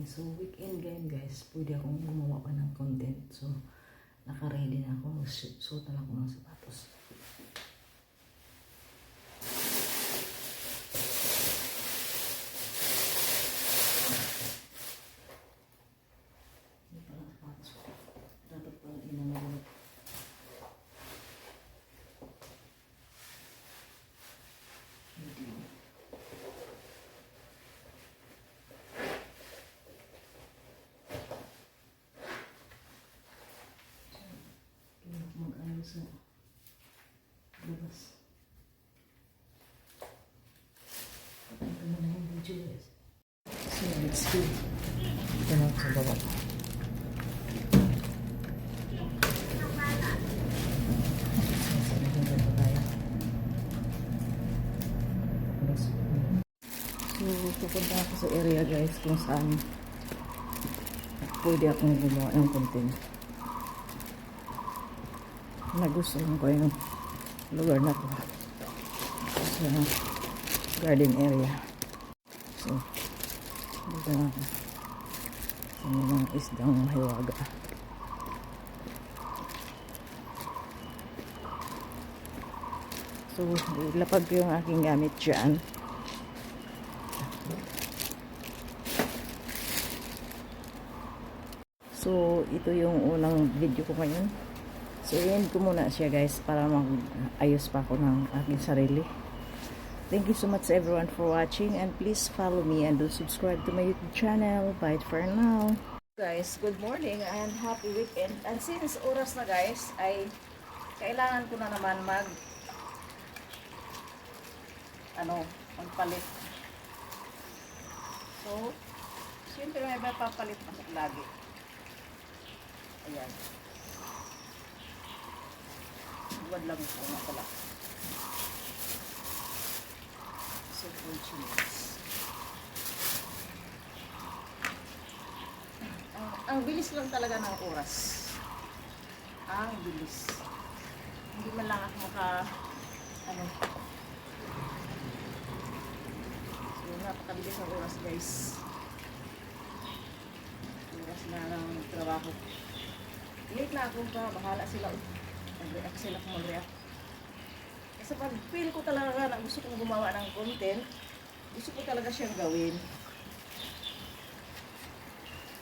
morning. So, weekend ngayon guys, pwede akong gumawa pa ng content. So, naka-ready na ako. Suot na lang ako ng sapatos. Hindi pa lang sapatos ko. Dapat pala inangalot. Mag-ayos sa labas. Ito na yung video guys. So let's go. Ito na sa baba. So pupunta ako sa area guys kung saan pwede akong gumawa ng content. Nagustuhan ko yung lugar na to sa garden area. So dito na ako sa mga isdang hiwaga. So ilapag ko yung aking gamit dyan. So ito yung unang video ko ngayon. So, i-end ko muna siya guys para mag-ayos pa ako ng aking sarili. Thank you so much everyone for watching and please follow me and do subscribe to my YouTube channel. Bye for now. Guys, good morning and happy weekend. And since oras na guys ay kailangan ko na naman magpalit. So, siyempre may papalit ako lagi. Ayan. Buwan lang ito nga pala. So, fortunate. Ang bilis lang talaga ng oras. Ang bilis. Hindi man lang ako So, napakabilis ang oras guys. Oras na ng trabaho. Late na ako pa. Bahala sila. Mag-react sila kung mag-react. Kasi pag feel ko talaga na gusto kong gumawa ng content, gusto ko talaga siyang gawin.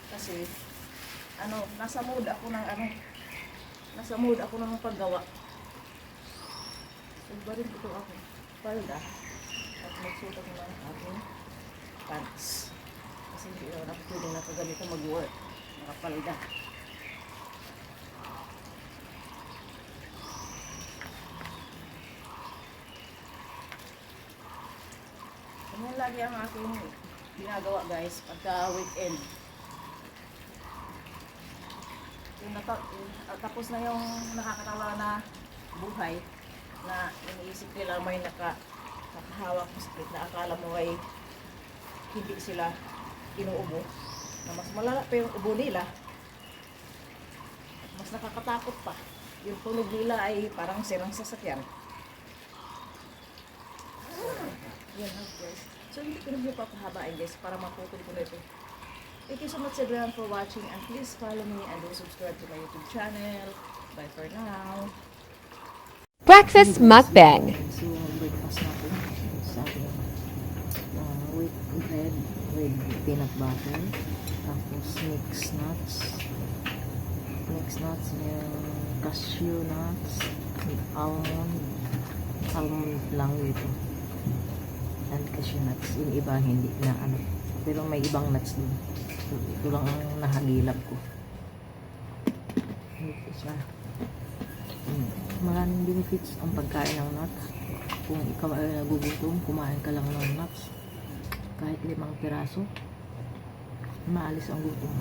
Kasi, nasa mood ako ng paggawa. So, barin ko ito ako. Palda. At magsuot ako ng aking pants. Kasi hindi ako pwede na ito ganito mag-work. Nakapalda. Yan lagi ang aking ginagawa guys pagka weekend. Tapos na yung nakakatawa na buhay na iniisip nila may nakahawak sakit na akala mo ay hindi sila inuubo. Na mas malala pa yung ubo nila. Mas nakakatakot pa. Yung tunog nila ay parang sirang sasakyan. Yan guys. So hindi ko na papahabain guys para maputol ko na ito. Thank you so much everyone for watching and please follow me and do subscribe to my YouTube channel. Bye for now. Breakfast mukbang. So breakfast natin. Sabi with bread with peanut butter. Tapos mixed nuts. Mixed nuts yung cashew nuts. Almond lang ito. And cashew nuts. Yung iba hindi na pero may ibang nuts din. So, ito lang ang nahagilap ko. Ito siya. Maraming benefits ang pagkain ng nuts. Kung ikaw ay nagugutom, kumain ka lang ng nuts. Kahit 5 piraso, maalis ang gutom.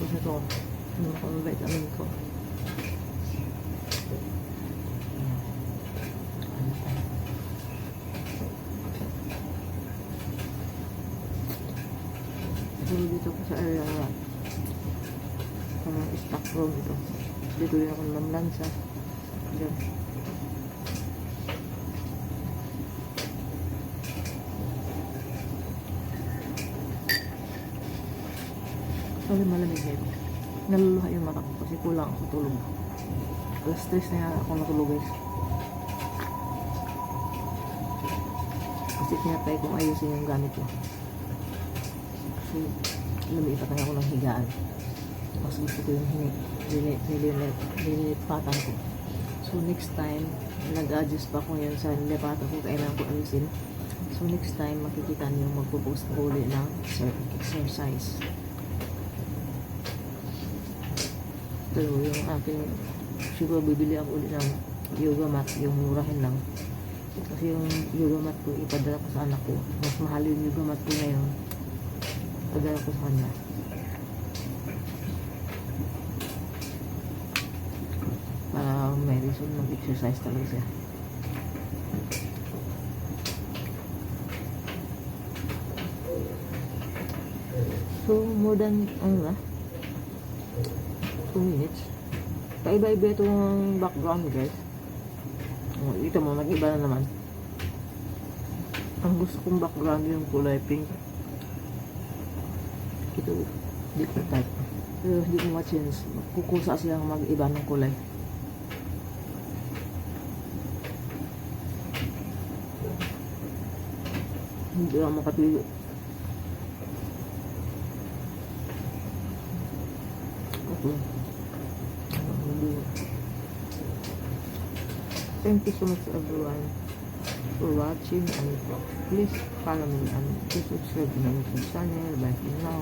Tapos ito, ano ko ang vitamin ko. Ito dito ko sa area stock room ito. Dito rin ako namlansa. Diyan. Sorry, malamig na ito. Naluluha yung mata ko kasi kulang ako tulog. Alas 3 na yan ako natulog guys. Kasi tinatry kong ayusin yung gamit ko. Kasi lumipat na ako ng higaan. Mas gusto ko yung nililipatan ko. So next time, nag-adjust pa ko yan sa nilipatan ko. Kailangan ko ayusin. So next time, makikita niyo magpo-post ko ulit ng exercise. Pero yung aking, siguro bibili ako ulit ng yoga mat, yung murahin lang. Kasi yung yoga mat ko, ipadala ko sa anak ko. Mas mahal yung yoga mat ko ngayon. Ipadala ko sa kanya. Para may reason mag-exercise talaga siya. So, more than, 2 minutes. Paiba-iba itong background guys. Ito mo, nag-iba na naman. Ang gusto kong background yung kulay pink. Ito, different type. Pero hindi ko ma-change. Kukusa silang mag-iba ng kulay. Hindi ako makapili. Okay. Thank you so much everyone for watching, and please follow me and please subscribe to my YouTube channel. Bye for now.